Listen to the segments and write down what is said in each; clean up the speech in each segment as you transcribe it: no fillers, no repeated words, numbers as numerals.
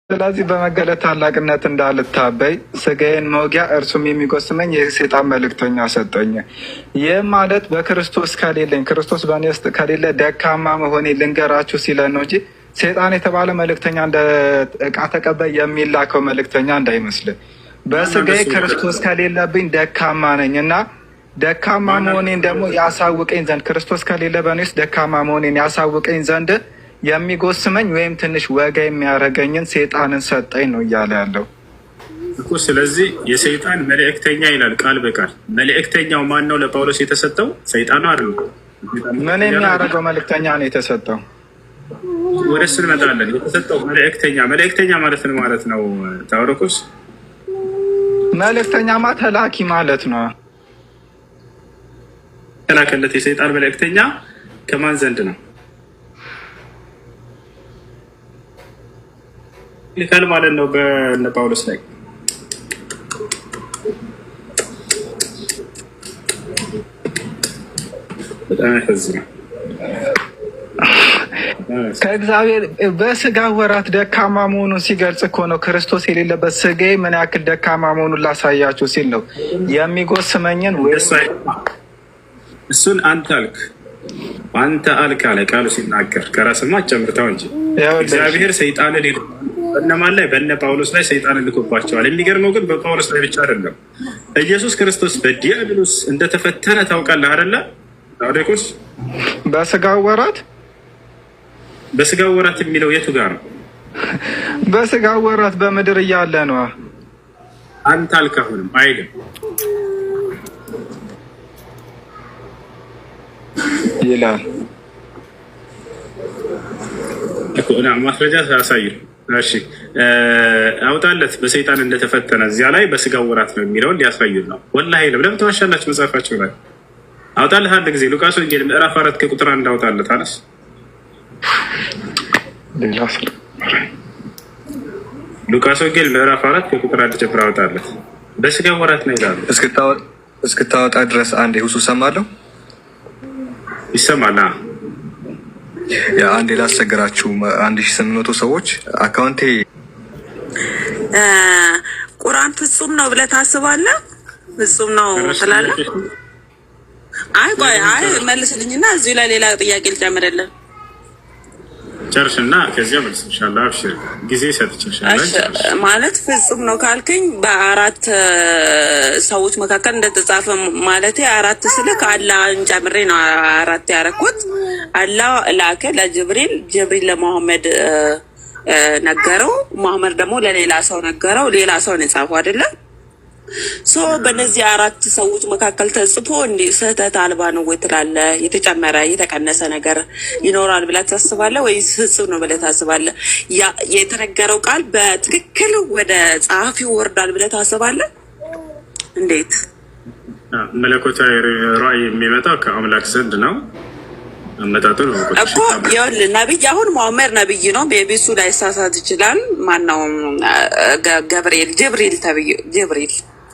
ስለዚህ በመገለጥ ታላቅነት እንዳልታበይ ስጋዬን መውጊያ እርሱም የሚጎስመኝ የሰይጣን መልእክተኛ ሰጠኝ። ይህም ማለት በክርስቶስ ከሌለኝ ክርስቶስ በእኔ ውስጥ ከሌለ ደካማ መሆኔ ልንገራችሁ ሲለን ነው እንጂ ሰይጣን የተባለ መልእክተኛ እንደ ዕቃ ተቀባይ የሚላከው መልእክተኛ እንዳይመስልን። በስጋዬ ክርስቶስ ከሌለብኝ ደካማ ነኝ እና ደካማ መሆኔን ደግሞ ያሳውቀኝ ዘንድ ክርስቶስ ከሌለ በእኔ ውስጥ ደካማ መሆኔን ያሳውቀኝ ዘንድ የሚጎስመኝ ወይም ትንሽ ወጋ የሚያደርገኝን ሰይጣንን ሰጠኝ ነው እያለ ያለው እኮ። ስለዚህ የሰይጣን መልእክተኛ ይላል ቃል በቃል። መልእክተኛው ማን ነው? ለጳውሎስ የተሰጠው ሰይጣን ነው አይደል? ምን የሚያደርገው መልእክተኛ ነው የተሰጠው? ወደ እሱ እንመጣለን። የተሰጠው መልእክተኛ ማለት ነው ማለት ነው። ታውረኩስ መልእክተኛማ ተላኪ ማለት ነው። ተላከለት የሰይጣን መልእክተኛ ከማን ዘንድ ነው? ይልካል ማለት ነው በእነ ጳውሎስ ላይ። በጣም ያሳዝናል። ከእግዚአብሔር በስጋ ወራት ደካማ መሆኑን ሲገልጽ እኮ ነው። ክርስቶስ የሌለበት ስጋዬ ምን ያክል ደካማ መሆኑን ላሳያችሁ ሲል ነው የሚጎስመኝን። እሱን አንተ አልክ አለ ቃሉ ሲናገር። ከራስማ ጨምርታው እንጂ እግዚአብሔር ሰይጣንን በእነማን ላይ? በእነ ጳውሎስ ላይ ሰይጣን ልኮባቸዋል። የሚገርመው ግን በጳውሎስ ላይ ብቻ አይደለም። ኢየሱስ ክርስቶስ በዲያብሎስ እንደተፈተነ ታውቃለህ አይደለ? ታውዴኮስ በስጋው ወራት የሚለው የቱ ጋር ነው? በስጋው ወራት በምድር እያለ ነው። አንተ አልክ አሁንም አይልም ይላል እኮ እና ማስረጃ ያሳዩ። እሺ አውጣለት በሰይጣን እንደተፈተነ እዚያ ላይ በስጋው ወራት ነው የሚለውን ሊያሳዩን ነው። ወላሂ ለምን ተዋሻላችሁ? መጽሐፋችሁ ላይ አውጣለት አንድ ጊዜ። ሉቃስ ወንጌል ምዕራፍ 4 ከቁጥር 1 አውጣለት። አነስ ሉቃስ ወንጌል ምዕራፍ 4 ከቁጥር 1 ጀምሮ አውጣለት። በስጋው ወራት ነው ይላል። እስክታወጣ ድረስ አንድ ሁሱ ሰማለሁ። ይሰማል። አንዴ ላስቸግራችሁ። 1800 ሰዎች አካውንቴ ቁርአን ፍጹም ነው ብለህ ታስባለህ? ፍጹም ነው ትላለህ? አይ መልስልኝና እዚሁ ላይ ሌላ ጥያቄ ልጨምርልህ። ጨርሽና ከዚያ መልስ ኢንሻአላህ። አብሽር ጊዜ ሰጥቼሻለሁ። ማለት ፍጹም ነው ካልከኝ በአራት ሰዎች መካከል እንደተጻፈ ማለት አራት ስልክ አላህን ጨምሬ ነው አራት ያደረኩት። አላህ ላከ ለጅብሪል፣ ጅብሪል ለመሐመድ ነገረው፣ መሐመድ ደግሞ ለሌላ ሰው ነገረው። ሌላ ሰው ነው የጻፈው አይደለም? በእነዚህ አራት ሰዎች መካከል ተጽፎ እንዴ ስህተት አልባ ነው ወይ ትላለህ? የተጨመረ የተቀነሰ ነገር ይኖራል ብለህ ታስባለህ ወይስ ፍጹም ነው ብለህ ታስባለህ? የተነገረው ቃል በትክክል ወደ ጸሐፊው ወርዳል ብለህ ታስባለህ? እንዴት? መለኮታዊ ራእይ የሚመጣው ከአምላክ ዘንድ ነው። አመጣጡ ነው እኮ ይኸውልህ፣ ነብይ አሁን መሐመድ ነብይ ነው። በቤሱ ላይ ሳሳት ይችላል። ማነው? ጅብሪል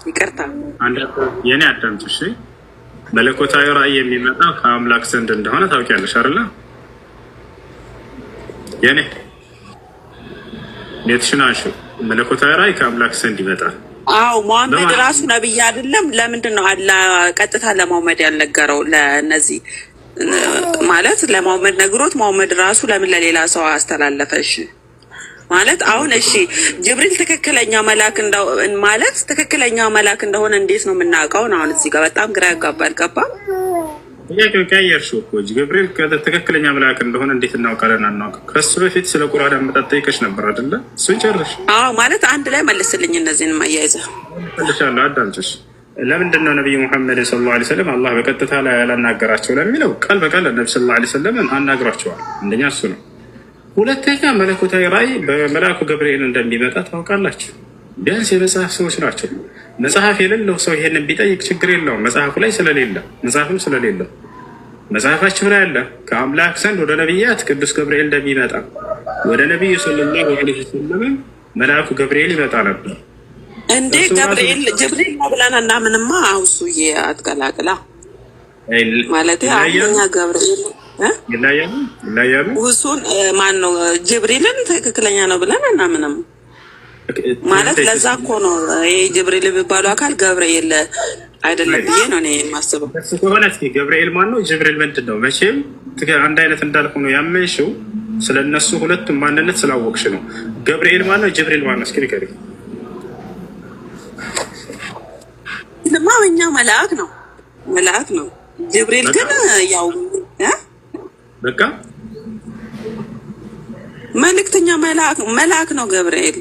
ይቅርታ፣ የኔ አዳምጪ። እሺ፣ መለኮታዊ ራእይ የሚመጣው ከአምላክ ዘንድ እንደሆነ ታውቂያለሽ አይደለ? የኔ ኔትሽናሽ መለኮታዊ ራእይ ከአምላክ ዘንድ ይመጣል። አዎ፣ መሐመድ ራሱ ነብይ አይደለም? ለምንድን ነው አላህ ቀጥታ ለመሐመድ ያልነገረው? ለነዚህ ማለት ለመሐመድ ነግሮት መሐመድ ራሱ ለምን ለሌላ ሰው አስተላለፈሽ? ማለት አሁን እሺ ጅብሪል ትክክለኛ መልአክ እንደሆነ እንዴት ነው የምናውቀው? አሁን እዚህ ጋር በጣም ግራ ያጋባል። ገባ ጥያቄው ቀየርሽው እኮ። ጅብሪል ትክክለኛ መልአክ እንደሆነ እንዴት እናውቃለን? አናውቅም። ከሱ በፊት ስለ ቁርአን አመጣጥ ጠይቀሽ ነበር አይደለ? እሱን ጨርሽ። አዎ ማለት አንድ ላይ መልስልኝ። እነዚህን ማያይዘህ ልሻለሁ። አዳምጪሽ። ለምንድን ነው ነቢዩ ሙሐመድ ሰለላሁ ዐለይሂ ወሰለም አላህ በቀጥታ ላይ ያላናገራቸው ለሚለው ቃል በቃል ነቢ ሰለላሁ ዐለይሂ ወሰለም አናግሯቸዋል። አንደኛ እሱ ነው። ሁለተኛ መለኮታዊ ራእይ በመልአኩ ገብርኤል እንደሚመጣ ታውቃላችሁ። ቢያንስ የመጽሐፍ ሰዎች ናቸው። መጽሐፍ የሌለው ሰው ይሄንን ቢጠይቅ ችግር የለውም። መጽሐፉ ላይ መጽሐፍም ስለሌለው መጽሐፋቸው ላይ አለ። ከአምላክ ዘንድ ወደ ነቢያት ቅዱስ ገብርኤል እንደሚመጣ ወደ ነቢዩ ሰለላሁ ዐለይሂ ወሰለም መልአኩ ገብርኤል ይመጣ ነበር። እንዴ ጅብሪል ነው ብለን እና ምንማ አውሱዬ አትቀላቅላ ማለት አንደኛ ገብርኤል ይለያሉ። ውሱን ማን ነው ጅብሪልን ትክክለኛ ነው ብለን አናምንም። ማለት ለዛ እኮ ነው ይሄ ጅብሪል የሚባለው አካል ገብርኤል አይደለም ብዬ ነው እኔ የማስበው። እሱ ከሆነ እስኪ ገብርኤል ማን ነው? ጅብሪል ምንድን ነው? መቼም አንድ አይነት እንዳልሆኑ ያመንሽው ስለነሱ ሁለቱም ማንነት ስላወቅሽ ነው። ገብርኤል ማን ነው? ጅብሪል ማን ነው? እስኪ ንገሪኝ። እኛ መልአክ ነው መልአክ ነው። ጅብሪል ግን ያው በቃ መልእክተኛ መልአክ ነው ገብርኤል።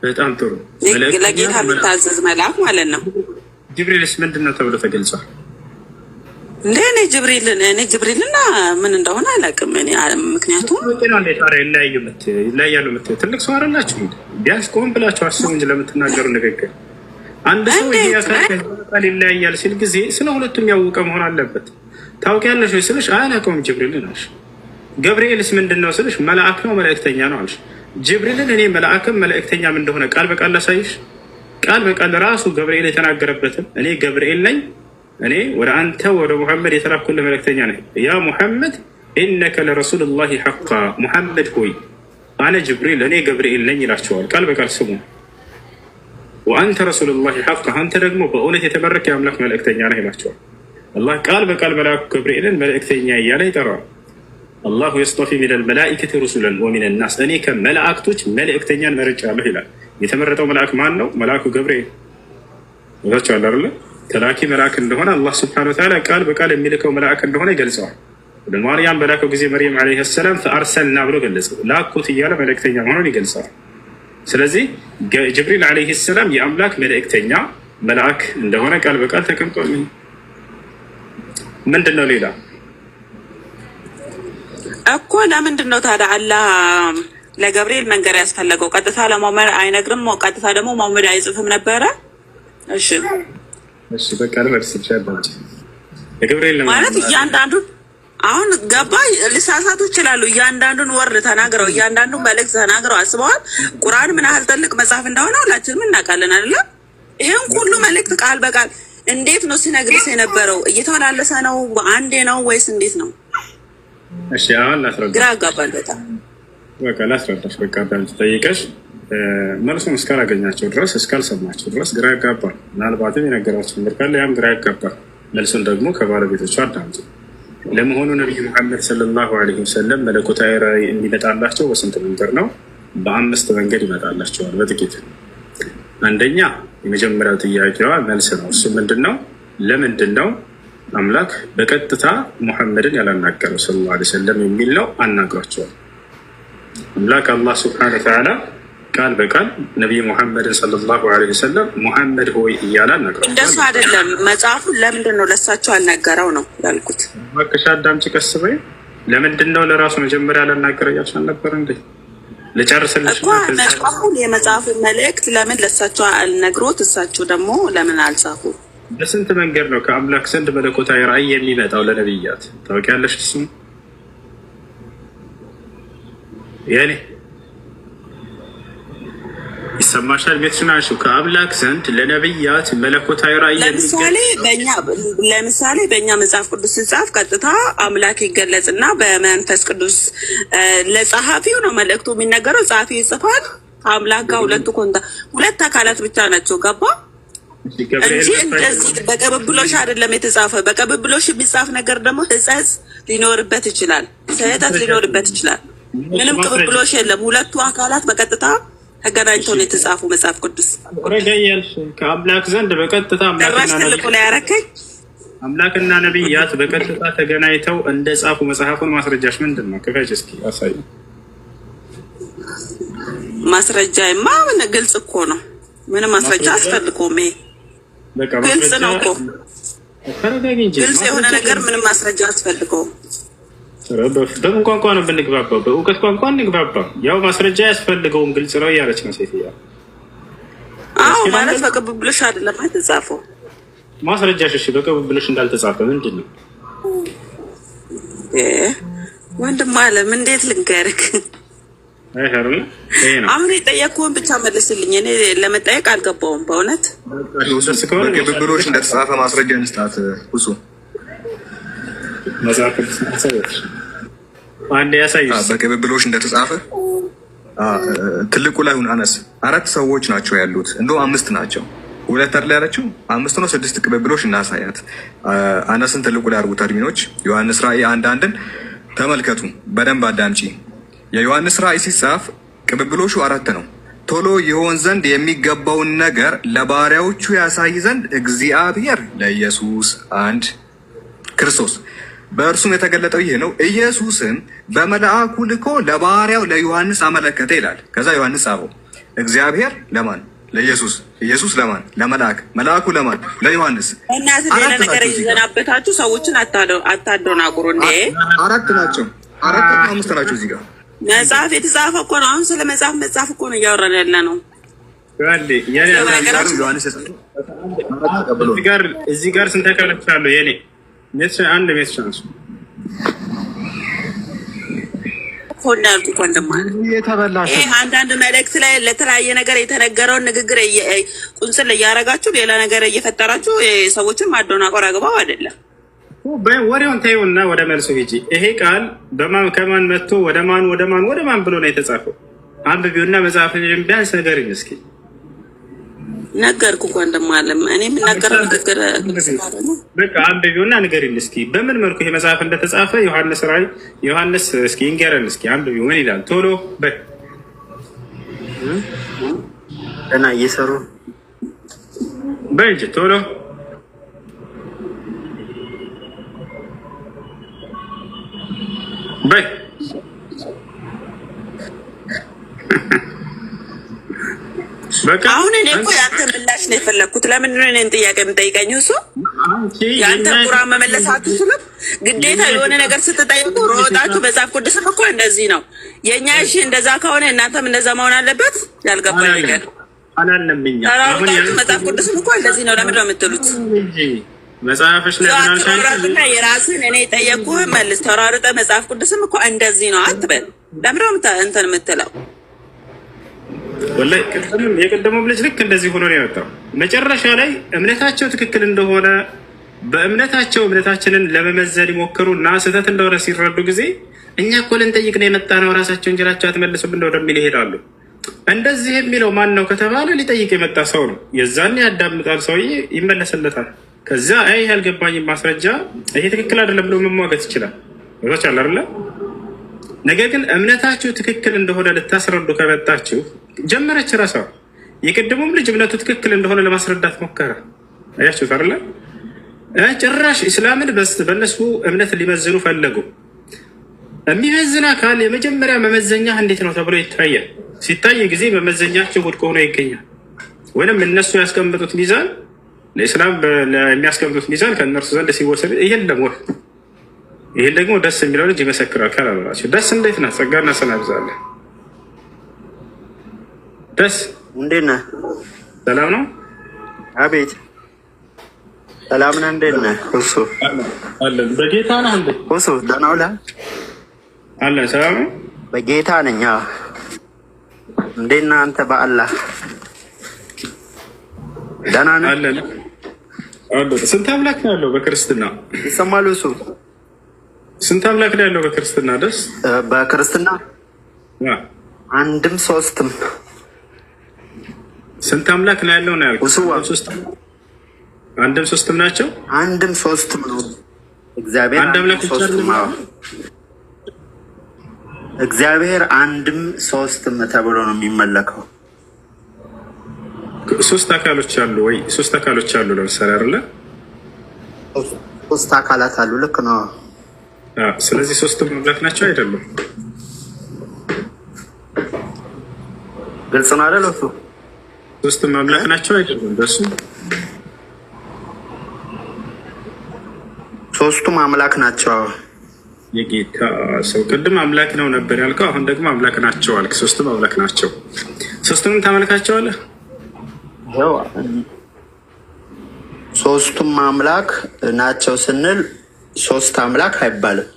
በጣም ጥሩ። ለጌታ የሚታዘዝ መልአክ ማለት ነው። ጅብሪልስ ምንድን ነው ተብሎ ተገልጿል? እንደ እኔ ጅብሪልና ምን እንደሆነ አላውቅም። እኔ ምክንያቱም ይለያሉ የምትይው ትልቅ ሰው አይደላችሁ? ቢያንስ ቆም ብላችሁ አስቡ እንጂ ለምትናገሩ ንግግር አንድ ሰው ይሄ አካል ይለያያል ሲል ጊዜ ስለ ሁለቱም ያወቀ መሆን አለበት። ታውቂያለሽ ወይ ስልሽ አላውቀውም ጅብሪልን አልሽ። ገብርኤልስ ምንድን ነው ስልሽ መልአክ ነው መልእክተኛ ነው አልሽ። ጅብሪልን እኔ መልአክም መልእክተኛም እንደሆነ ቃል በቃል ላሳይሽ። ቃል በቃል ራሱ ገብርኤል የተናገረበትን እኔ ገብርኤል ነኝ፣ እኔ ወደ አንተ ወደ ሙሐመድ የተላኩልህ መልእክተኛ ነኝ። ያ ሙሐመድ ኢነከ ለረሱሉላሂ ሐቃ፣ ሙሐመድ ሆይ አነ ጅብሪል እኔ ገብርኤል ነኝ ይላቸዋል። ቃል በቃል ስሙ። ወአንተ ረሱሉላሂ ሐቃ፣ አንተ ደግሞ በእውነት የተመረከ የአምላክ መልእክተኛ ነህ ይላቸዋል። አላህ ቃል በቃል መልአኩ ገብርኤልን መልእክተኛ እያለ ይጠራዋል። አላሁ የስጠፊ ሚነል መላኢከቲ ሩሱለን ወሚነን ናስ፣ እኔ ከመላእክቶች መልእክተኛን መርጫለሁ ይላል። የተመረጠው መልአክ ማን ነው? መልአኩ ገብርኤል ዛቸዋል አይደለ? ተላኪ መልአክ እንደሆነ አላህ ስብሐነሁ ወተዓላ ቃል በቃል የሚልከው መልአክ እንደሆነ ይገልጸዋል። ወደ ማርያም በላከው ጊዜ መርየም ዓለይሃ ሰላም ፈአርሰልና ብሎ ገለጸው። ላኩት እያለ መልእክተኛ መሆኑን ይገልጸዋል። ስለዚህ ጅብሪል ዓለይሂ ሰላም የአምላክ መልእክተኛ መልአክ እንደሆነ ቃል በቃል ተቀምጧል። ምንድን ነው ሌላ እኮ ለምንድን ነው ታዲያ አላህ ለገብርኤል መንገር ያስፈለገው? ቀጥታ ለመሐመድ አይነግርም? ቀጥታ ደግሞ መሐመድ አይጽፍም ነበረ? እሺ በቃ ለርስ ይችላል ለገብርኤል ማለት እያንዳንዱን አሁን ገባ ሊሳሳቱ ይችላሉ። እያንዳንዱን ወርድ ተናግረው እያንዳንዱን መልእክት ተናግረው አስበዋል። ቁርአን ምን ያህል ትልቅ መጽሐፍ እንደሆነ ሁላችንም እናውቃለን አይደለ? ይሄን ሁሉ መልእክት ቃል በቃል እንዴት ነው ሲነግርስ የነበረው? እየተመላለሰ ነው? በአንዴ ነው ወይስ እንዴት ነው? እሺ አሁን ላስረዳሽ። ግራ ያጋባል በጣም በቃ ላስረዳሽ። በቃ ዳንት ጠይቀሽ መልሱን እስካላገኛቸው ድረስ እስካልሰማቸው ድረስ ግራ ያጋባል። ምናልባትም የነገራቸው ነገር ካለ ያም ግራ ያጋባል። መልሱን ደግሞ ከባለቤቶቹ አዳምጡ። ለመሆኑ ነቢዩ ሙሐመድ ሰለላሁ ዐለይሂ ወሰለም መለኮታዊ ራእይ እንዲመጣላቸው በስንት መንገድ ነው? በ5 መንገድ ይመጣላቸዋል። በጥቂት አንደኛ የመጀመሪያው ጥያቄዋ መልስ ነው። እሱ ምንድን ነው? ለምንድን ነው አምላክ በቀጥታ ሙሐመድን ያላናገረው ሰለላሁ ዐለይሂ ወሰለም የሚል ነው። አናግሯቸዋል። አምላክ አላህ ሱብሓነሁ ወተዓላ ቃል በቃል ነቢይ ሙሐመድን ሰለላሁ ዐለይሂ ወሰለም ሙሐመድ ሆይ እያለ አናግሯቸዋል። እንደሱ አይደለም መጽሐፉን ለምንድን ነው ለሳቸው ያልነገረው ነው ያልኩት። እባክሽ አዳምጪ ቀስ በይ። ለምንድን ነው ለራሱ መጀመሪያ ያላናገረው እያልሽ አልነበር እንዴ? ልጨርስልሽ እኮ መጽሐፉን የመጽሐፉን መልእክት ለምን ለሳቸው አልነግሮት እሳቸው ደግሞ ለምን አልጻፉ? በስንት መንገድ ነው ከአምላክ ዘንድ መለኮታዊ ራእይ የሚመጣው ለነብያት? ታውቂያለሽ? እሱም ያኔ ይሰማሻል? ቤትሽን አንሺው። ከአምላክ ዘንድ ለነብያት መለኮታዊ ራእይ ለምሳሌ በእኛ መጽሐፍ ቅዱስ ሲጻፍ ቀጥታ አምላክ ይገለጽና በመንፈስ ቅዱስ ለጸሐፊው ነው መልእክቱ የሚነገረው። ጸሐፊው ይጽፋል። ከአምላክ ጋር ሁለት አካላት ብቻ ናቸው። ገባ እንጂ እንደዚህ በቅብብሎሽ አይደለም የተጻፈ። በቅብብሎሽ የሚጻፍ ነገር ደግሞ ሕጸጽ ሊኖርበት ይችላል፣ ስህተት ሊኖርበት ይችላል። ምንም ቅብብሎሽ የለም። ሁለቱ አካላት በቀጥታ ተገናኝተው ነው የተጻፉ መጽሐፍ ቅዱስ። ከአምላክ ዘንድ በቀጥታ ትልቁ ላይ ያረከኝ አምላክና ነቢያት በቀጥታ ተገናኝተው እንደ ጻፉ መጽሐፉን ማስረጃሽ ምንድን ነው? ክፈች እስኪ አሳይ። ማስረጃማ ምን ግልጽ እኮ ነው። ምንም ማስረጃ አስፈልጎም። ይሄ ግልጽ ነው እኮ። ግልጽ የሆነ ነገር ምንም ማስረጃ አስፈልገውም። በምን ቋንቋ ነው ብንግባባው? በእውቀት ቋንቋ እንግባባ። ያው ማስረጃ ያስፈልገውም ግልጽ ነው እያለች ነው ሴትያ። አዎ ማለት በቅብብሎሽ አይደለም የተጻፈው። ማስረጃሽ እሺ በቅብብሎሽ እንዳልተጻፈ ምንድን ነው? ወንድም አለም እንዴት ልንገርክ? አሁን የጠየቅኩህን ብቻ መልስልኝ። እኔ ለመጠየቅ አልገባውም በእውነት። በቅብብሎሽ እንደተጻፈ ማስረጃ እንስጣት። ብዙ መጽሐፍ አንድ ያሳይ። በቅብብሎሽ እንደተጻፈ ትልቁ ላይ ሁን አነስ 4 ሰዎች ናቸው ያሉት፣ እንደውም 5 ናቸው። 2 አይደል ያለችው 5 ነው 6 ቅብብሎች እናሳያት። አነስን ትልቁ ላይ አድርጉት አድሚኖች። ዮሐንስ ራእይ 1:1 ተመልከቱ በደንብ አዳምጪ። የዮሐንስ ራእይ ሲጻፍ ቅብብሎቹ 4 ነው። ቶሎ ይሆን ዘንድ የሚገባውን ነገር ለባሪያዎቹ ያሳይ ዘንድ እግዚአብሔር ለኢየሱስ አንድ ክርስቶስ በእርሱም የተገለጠው ይህ ነው። ኢየሱስም በመልአኩ ልኮ ለባሪያው ለዮሐንስ አመለከተ ይላል። ከዛ ዮሐንስ ጻፈው። እግዚአብሔር ለማን? ለኢየሱስ። ኢየሱስ ለማን? ለመልአክ። መልአኩ ለማን? ለዮሐንስ። እናት ሌላ ነገር ይዘናበታችሁ ሰዎችን አታደናቁሩ እንዴ። 4 ናቸው። 4 እና 5 ናቸው እዚህ ጋር መጽሐፍ የተጻፈ እኮ ነው። አሁን ስለ መጽሐፍ እኮ ነው እያወራን ያለ ነው። እዚህ ጋር ስንት ተከለክላሉ? የኔ አንድ ሜት ቻንስ ኮንዳልኩ ኮንደማል የተበላሽ አንዳንድ መልእክት ላይ ለተለያየ ነገር የተነገረውን ንግግር ቁንጽል እያደረጋችሁ ሌላ ነገር እየፈጠራችሁ ሰዎችን ማደናቆር አግባብ አይደለም። ወሬውን ታዩና ወደ መልሱ ሂጂ። ይሄ ቃል ከማን መጥቶ ወደ ማን ብሎ ነው የተጻፈው? አንብቢውና መጽሐፍን ቢያንስ ንገሪኝ እስኪ። ነገርኩ እኮ እንደማለም እኔ የምናገረው ንግግር በቃ አንብቢውና ንገሪኝ እስኪ በምን መልኩ ይሄ መጽሐፍ እንደተጻፈ። ዮሐንስ ራእይ ዮሐንስ እስኪ እንገረን እስኪ አንብቢው ምን ይላል? ቶሎ እና እየሰሩ በእንጂ ቶሎ በይ በቃ አሁን እኔ እኮ ያንተ ምላሽ ነው የፈለኩት። ለምንድን ነው እኔን ጥያቄ የምጠይቀኝ? እሱ ያንተ ቁርአን መመለስ አትችልም? ግዴታ የሆነ ነገር ስትጠይቁ ሮጣችሁ መጽሐፍ ቅዱስም እኮ እንደዚህ ነው የኛ። እሺ እንደዛ ከሆነ እናንተም እንደዛ መሆን አለበት። ያልገባኝ ነገር አላለምኛ። አሁን መጽሐፍ ቅዱስም እኮ እንደዚህ ነው። ለምንድን ነው የምትሉት? መጽሐፍሽ ተራሩጠና የራስን እኔ ጠየቁህ መልስ። ተራሩጠ መጽሐፍ ቅዱስም እኮ እንደዚህ ነው አትበል። ለምንድን ነው እንትን የምትለው? ወላሂ የቀደመው ልጅ ልክ እንደዚህ ሆኖ ነው የወጣው። መጨረሻ ላይ እምነታቸው ትክክል እንደሆነ በእምነታቸው እምነታችንን ለመመዘን ይሞክሩ እና ስህተት እንደሆነ ሲረዱ ጊዜ እኛ እኮ ልንጠይቅ ነው የመጣ ነው ራሳቸው እንጀራቸው አትመልሱብን ወደሚል ይሄዳሉ። እንደዚህ የሚለው ማን ነው ከተባለ ሊጠይቅ የመጣ ሰው ነው። የዛኔ ያዳምጣል፣ ሰውዬ ይመለስለታል። ከዛ አይ ያልገባኝም ማስረጃ ይሄ ትክክል አይደለም ብሎ መሟገት ይችላል። ወጣች አይደለ? ነገር ግን እምነታችሁ ትክክል እንደሆነ ልታስረዱ ከመጣችሁ ጀመረች ራሷ። የቀደሙም ልጅ እምነቱ ትክክል እንደሆነ ለማስረዳት ሞከረ። አያችሁት አይደለ? ጭራሽ እስላምን በእነሱ እምነት ሊመዝኑ ፈለጉ። የሚመዝን አካል የመጀመሪያ መመዘኛ እንዴት ነው ተብሎ ይታያል። ሲታይ ጊዜ መመዘኛቸው ውድቅ ሆኖ ይገኛል። ወይም እነሱ ያስቀምጡት ሚዛን ለእስላም የሚያስቀምጡት ሚዛን ከእነርሱ ዘንድ ሲወሰድ የለም። ይህን ደግሞ ደስ የሚለው ልጅ ይመሰክራል። ካላላቸው ደስ እንዴት ናት? ጸጋና ሰላም ይብዛልህ። ደስ እንዴት ነህ? ሰላም ነው? አቤት ሰላም ነህ? እንዴት ነህ? እሱ አለን። በጌታ ነህ እንዴ? እሱ ደህና ውለህ? አለን። ሰላም ነው? በጌታ ነኝ። እንዴት ነህ አንተ? በአላህ ደህና ነህ? አለን። ስንት አምላክ ነው ያለው በክርስትና? ይሰማል? እሱ ስንት አምላክ ነው ያለው በክርስትና? ደስ በክርስትና አንድም ሶስትም። ስንት አምላክ ነው ያለው ነው ያልኩት? አንድም ሶስትም ናቸው። አንድም ሶስትም ነው እግዚአብሔር። አንድ አምላክ ሶስትም ነው እግዚአብሔር። አንድም ሶስትም ተብሎ ነው የሚመለከው። ሶስት አካሎች አሉ ወይ? ሶስት አካሎች አሉ ለምሳሌ አይደለ? ሶስት አካላት አሉ። ልክ ነው። ስለዚህ ሶስቱም አምላክ ናቸው አይደሉም? ግልጽ ነው አይደል? እሱ ሶስቱም አምላክ ናቸው አይደሉም? በሱ ሶስቱም አምላክ ናቸው። የጌታ ሰው ቅድም አምላክ ነው ነበር ያልከው፣ አሁን ደግሞ አምላክ ናቸው አልክ። ሶስቱም አምላክ ናቸው። ሶስቱንም ታመልካቸዋለህ? ሶስቱም አምላክ ናቸው ስንል ሶስት አምላክ አይባልም።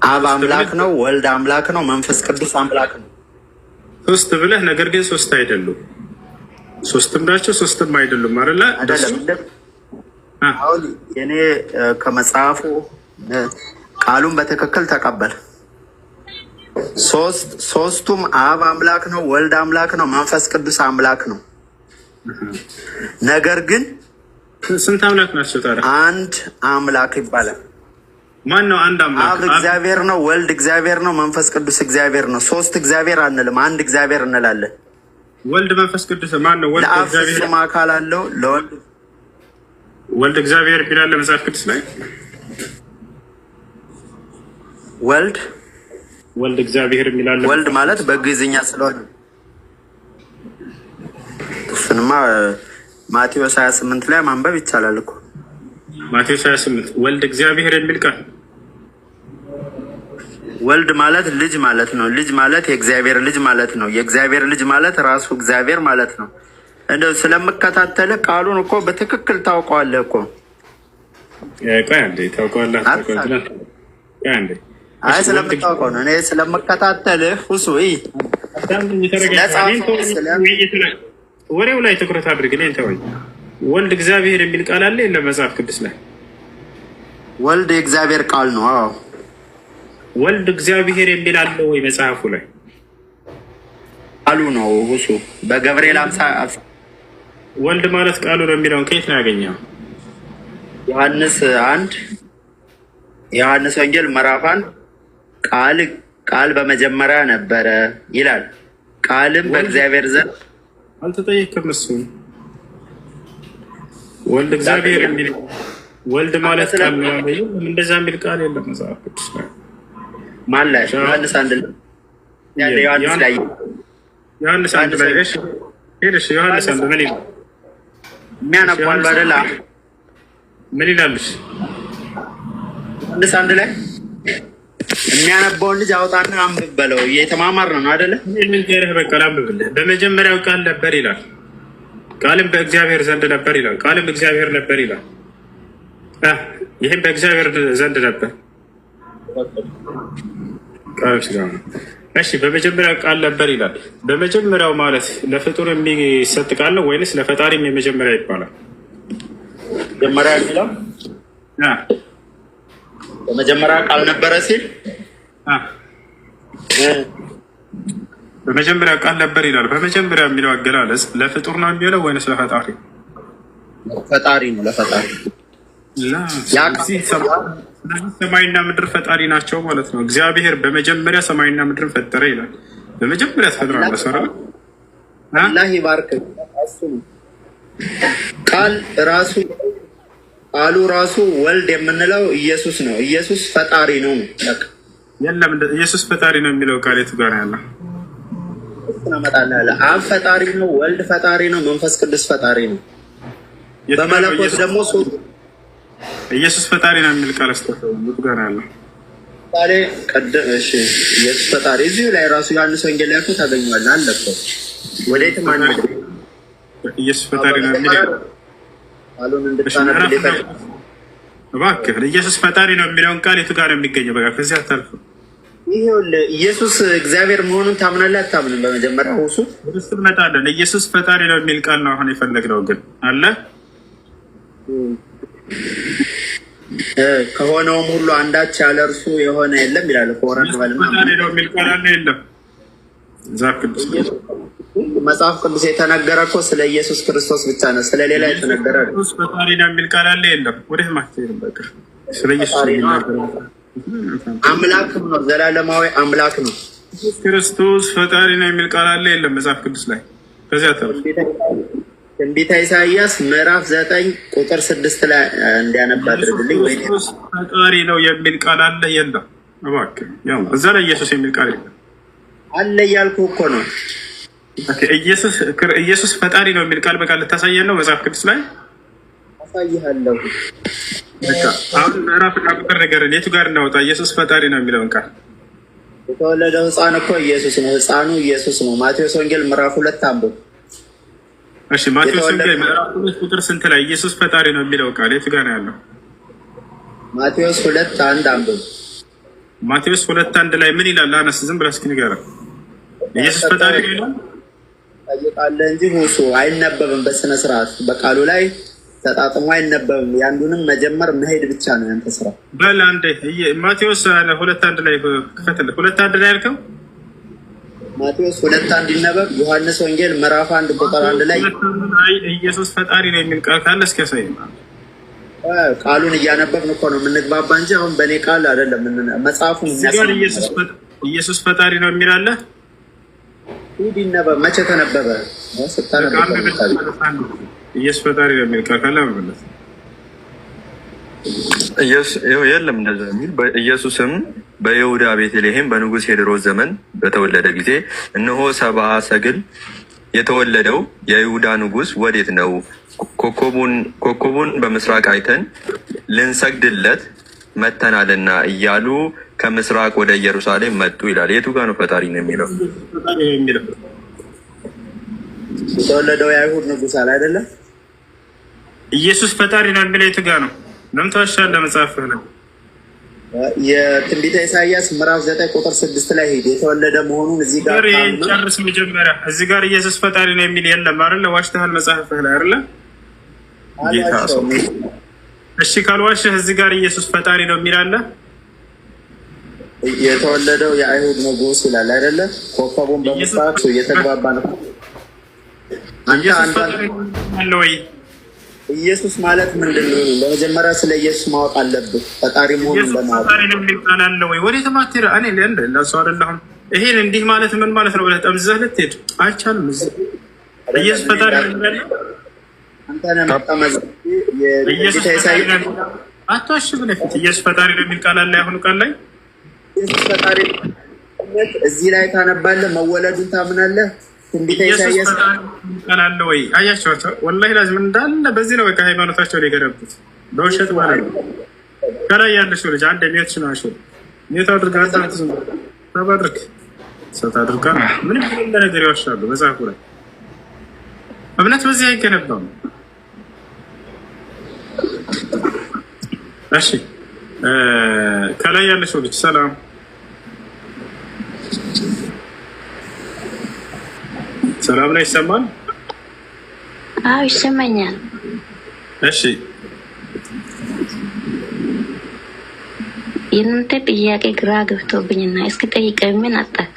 አብ አምላክ ነው፣ ወልድ አምላክ ነው፣ መንፈስ ቅዱስ አምላክ ነው። ሶስት ብለህ ነገር ግን ሶስት አይደሉም። ሶስትም ናቸው ሶስትም አይደሉም አይደለ? አሁን እኔ ከመጽሐፉ ቃሉን በትክክል ተቀበል። ሶስቱም አብ አምላክ ነው፣ ወልድ አምላክ ነው፣ መንፈስ ቅዱስ አምላክ ነው። ነገር ግን ስንት አምላክ ናቸው ታዲያ? አንድ አምላክ ይባላል። ማን ነው አንድ አምላክ? አብ እግዚአብሔር ነው፣ ወልድ እግዚአብሔር ነው፣ መንፈስ ቅዱስ እግዚአብሔር ነው። ሶስት እግዚአብሔር አንልም፣ አንድ እግዚአብሔር እንላለን። ወልድ መንፈስ ቅዱስ ማን ነው? ወልድ እግዚአብሔር ለአብ አካል አለው። ለወልድ ወልድ እግዚአብሔር ይላል መጽሐፍ ቅዱስ ላይ። ወልድ እግዚአብሔር ይላል። ወልድ ማለት በግዕዝኛ ስለሆነ እሱንማ ማቴዎስ 28 ላይ ማንበብ ይቻላል እኮ። ማቴዎስ 28 ወልድ እግዚአብሔር የሚል ቃል። ወልድ ማለት ልጅ ማለት ነው። ልጅ ማለት የእግዚአብሔር ልጅ ማለት ነው። የእግዚአብሔር ልጅ ማለት ራሱ እግዚአብሔር ማለት ነው። እንደው ስለምከታተል ቃሉን እኮ በትክክል ታውቀዋለህ እኮ። ቆይ አንዴ ታውቀዋለህ? አይ ስለምታውቀው ነው። እኔ ስለምከታተልህ ሁሱ ወሬው ላይ ትኩረት አድርግ። እኔን ተወኝ። ወልድ እግዚአብሔር የሚል ቃል አለ የለም መጽሐፍ ቅዱስ ላይ? ወልድ የእግዚአብሔር ቃል ነው። አዎ ወልድ እግዚአብሔር የሚል አለ ወይ መጽሐፉ ላይ? ቃሉ ነው ሁሱ በገብርኤል አምሳ ወልድ ማለት ቃሉ ነው የሚለውን ከየት ነው ያገኘው? ዮሐንስ ወንጌል ምዕራፍ 1 ቃል በመጀመሪያ ነበረ ይላል። ቃልም በእግዚአብሔር ዘንድ አልተጠየቅም። እሱን ወልድ እግዚአብሔር የሚል ወልድ ማለት ቃል ነው ያለው። እንደዛ የሚል ቃል የለም መጽሐፍ ቅዱስ ላይ። ማን ላይ? ዮሐንስ 1 ላይ ዮሐንስ 1 ላይ እሺ፣ ዮሐንስ 1 ምን ይላል? የሚያነባሉ አይደል? ምን ይላልሽ? ዮሐንስ 1 ላይ የሚያነባውን ልጅ አውጣና አንብብ በለው። እየተማማርን ነው አይደለ? ምን ገረህ በቃ አንብብልህ። በመጀመሪያው ቃል ነበር ይላል። ቃልም በእግዚአብሔር ዘንድ ነበር ይላል። ቃልም እግዚአብሔር ነበር ይላል። ይህም በእግዚአብሔር ዘንድ ነበር። እሺ በመጀመሪያው ቃል ነበር ይላል። በመጀመሪያው ማለት ለፍጡር የሚሰጥ ቃል ነው ወይንስ ለፈጣሪም የመጀመሪያ ይባላል? መጀመሪያ የሚለው በመጀመሪያ ቃል ነበረ ሲል በመጀመሪያው ቃል ነበር ይላል። በመጀመሪያ የሚለው አገላለጽ ለፍጡር ነው የሚለው ወይንስ ለፈጣሪ? ፈጣሪ ነው። ለፈጣሪ ሰማይና ምድር ፈጣሪ ናቸው ማለት ነው። እግዚአብሔር በመጀመሪያ ሰማይና ምድርን ፈጠረ ይላል። በመጀመሪያ ተፈጥሯል። መሰረ አላህ ይባርክ። ቃሉ ራሱ ወልድ የምንለው ኢየሱስ ነው። ኢየሱስ ፈጣሪ ነው። የለም ኢየሱስ ፈጣሪ ነው የሚለው ቃል የቱ ጋር ያለው? አብ ፈጣሪ ነው፣ ወልድ ፈጣሪ ነው፣ መንፈስ ቅዱስ ፈጣሪ ነው። በመለኮት ደግሞ ኢየሱስ ፈጣሪ ነው የሚል ቃል የቱ ጋር ያለው? ኢየሱስ ፈጣሪ እዚሁ ላይ ራሱ ዮሐንስ ወንጌል ላይ ታገኘዋለህ። አለ እኮ ወዴትም ኢየሱስ ፈጣሪ ነው የሚል እባክህ ኢየሱስ ፈጣሪ ነው የሚለውን ቃል የቱ ጋር የሚገኘው? በቃ ከዚህ አታልፍ። ይኸውልህ ኢየሱስ እግዚአብሔር መሆኑን ታምናለህ አታምንም? በመጀመሪያ እሱ እንመጣለን። ኢየሱስ ፈጣሪ ነው የሚል ቃል ነው አሁን የፈለግነው። ግን አለ ከሆነውም ሁሉ አንዳች ያለ እርሱ የሆነ የለም ይላል። ፈጣሪ ነው የሚል ቃል አለ የለም? መጽሐፍ ቅዱስ የተነገረ እኮ ስለ ኢየሱስ ክርስቶስ ብቻ ነው። ስለ ሌላ የተነገረ ኢየሱስ ፈጣሪ ነው የሚል ቃል አለ የለም? ወዴት ማክተር በቃ ስለ ኢየሱስ አምላክም ነው፣ ዘላለማዊ አምላክ ነው። ኢየሱስ ክርስቶስ ፈጣሪ ነው የሚል ቃል አለ የለም? መጽሐፍ ቅዱስ ላይ ከዚያ ተረፍ ትንቢተ ኢሳይያስ ምዕራፍ 9 ቁጥር 6 ላይ እንዲያነብ አድርግልኝ። ወይ ኢየሱስ ፈጣሪ ነው የሚል ቃል አለ የለም? እባክህ ያው እዛ ላይ ኢየሱስ የሚል ቃል የለም አለ እያልኩ እኮ ነው። ኢየሱስ ፈጣሪ ነው የሚል ቃል በቃል ልታሳየን ነው መጽሐፍ ቅዱስ ላይ? አሳይሃለሁ። አሁን ምዕራፍና ቁጥር ነገርን የቱ ጋር እናወጣ? ኢየሱስ ፈጣሪ ነው የሚለውን ቃል የተወለደው ሕፃን እኮ ኢየሱስ ነው። ሕፃኑ ኢየሱስ ነው። ማቴዎስ ወንጌል ምዕራፍ 2 አንብብ። እሺ ማቴዎስ ወንጌል ምዕራፍ 2 ቁጥር ስንት ላይ ኢየሱስ ፈጣሪ ነው የሚለው ቃል የቱ ጋር ነው ያለው? ማቴዎስ 2:1 አንብብ። ማቴዎስ 2:1 ላይ ምን ይላል? አነስ ዝም ብለህ እስኪ ንገረን። ኢየሱስ ፈጣሪ ነው ይላል? ጠይቃለህ እንጂ ሁሱ አይነበብም በስነ ስርዓት። በቃሉ ላይ ተጣጥሞ አይነበብም። ያንዱንም መጀመር መሄድ ብቻ ነው ያንተ ስራ። በል አንዴ ማቴዎስ 2:1 ላይ ክፈትልህ። 2:1 ላይ ያልከው ማቴዎስ 2:1 ይነበብ። ዮሐንስ ወንጌል ምዕራፍ 1 ቁጥር 1 ላይ ኢየሱስ ፈጣሪ ነው የሚል ቃል ካለ እስኪ ያሳየኝ። ቃሉን እያነበብን እኮ ነው የምንግባባ እንጂ አሁን በእኔ ቃል አይደለም። መጽሐፉን ኢየሱስ ፈጣሪ ነው የሚል አለ። ይህ ይነበብ። መቼ ተነበበ? ኢየሱስ ፈጣሪ ነው የሚል ቃል ካለ ማለት የለም እንደዛ የሚል። ኢየሱስም በይሁዳ ቤተልሔም በንጉሥ ሄሮድስ ዘመን በተወለደ ጊዜ እነሆ ሰብአ ሰገል የተወለደው የይሁዳ ንጉሥ ወዴት ነው? ኮከቡን በምስራቅ አይተን ልንሰግድለት መተናልና እያሉ ከምስራቅ ወደ ኢየሩሳሌም መጡ ይላል። የቱ ጋር ነው ፈጣሪ ነው የሚለው? የተወለደው የአይሁድ ንጉሥ አለ አይደለም? ኢየሱስ ፈጣሪ ነው የሚለው የቱ ጋር ነው? ለምን ተዋሻለህ? መጽሐፍህ ነው የትንቢተ ኢሳያስ ምዕራፍ 9 ቁጥር 6 ላይ ሄድ የተወለደ መሆኑን እዚህ ጋር ጨርስ። መጀመሪያ እዚህ ጋር ኢየሱስ ፈጣሪ ነው የሚል የለም አይደለ? ዋሽተሃል መጽሐፍህ ላይ አይደለ? እሺ ካልዋሽህ እዚህ ጋር ኢየሱስ ፈጣሪ ነው የሚል አለ? የተወለደው የአይሁድ ንጉሥ ይላል አይደለ? ኮከቡን በምስራቅ እየተግባባ ነው። አንተ ወይ ኢየሱስ ማለት ምንድን ነው? ለመጀመሪያ ስለ ኢየሱስ ማወቅ አለብህ። ፈጣሪ መሆኑን ለማወቅ ፈጣሪ ነው የሚል ቃል አለ ወይ? ወዴት ማትሄድ? እኔ ለእሱ አይደለሁም። ይሄን እንዲህ ማለት ምን ማለት ነው ብለህ ጠምዝዘህ ልትሄድ አይቻልም። ኢየሱስ ፈጣሪ ነው የሚል አንተ ነህ መጣመዝ ኢየሱስ ፈጣሪ ነው አትዋሽ ብለህ ፊት ኢየሱስ ፈጣሪ ነው የሚል ቃል አለ። አሁን ቃል ላይ ኢየሱስ ፈጣሪ እዚህ ላይ ታነባለህ። መወለዱን ታምናለህ። ትንቢተ ኢሳያስ ቃል አለ ወይ? አያቸዋቸው ወላሂ ላዝም እንዳለ በዚህ ነው በቃ ሃይማኖታቸው ላይ የገነቡት በውሸት ማለት ነው። ከላይ ያለሽው ልጅ አንድ ሚያትሽ ነው። አሽ ሚያት አድርጋ አታንተም ታባድርክ ሰታ አድርጋ ምን ይሄን ነገር ይዋሻሉ መጽሐፉ ላይ። እምነት በዚህ አይገነባም። እሺ ከላይ ያለሽው ልጅ ሰላም ሰላም ላይ ይሰማል? አዎ ይሰማኛል። እሺ የእናንተ ጥያቄ ግራ ገብቶብኝና እስኪ ጠይቀኝ። ምን አጣክ?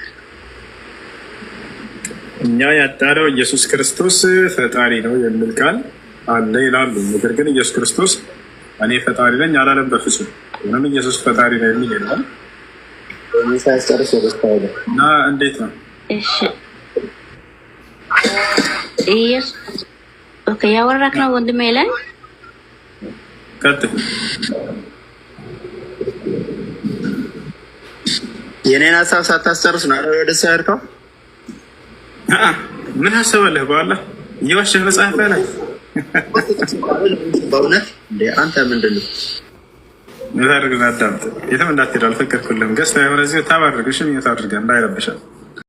እኛ ያጣነው ኢየሱስ ክርስቶስ ፈጣሪ ነው የሚል ቃል አለ ይላሉ። ነገር ግን ኢየሱስ ክርስቶስ እኔ ፈጣሪ ነኝ አላለም በፍጹም። ምንም ኢየሱስ ፈጣሪ ነው የሚል የለም። እና እንዴት ነው? እሺ ኢየሱስ ኦኬ ያወራክ ነው ወንድሜ ላይ ቀጥል። የኔን ሀሳብ ሳታስጨርስ ነው ወደ እሱ ያልከው? ምን ሀሳብ አለህ? በኋላ እየዋሸህ መጽሐፍ ላይ በእውነት እንደ አንተ ምንድን ነው ምታደርግ? አዳምጥ። የትም እንዳትሄድ አልፈቀድኩልህም። ገዝተህ የሆነ እዚህ ታባድርግ። እሺ ምን ታደርጋለህ? እንዳይረብሻል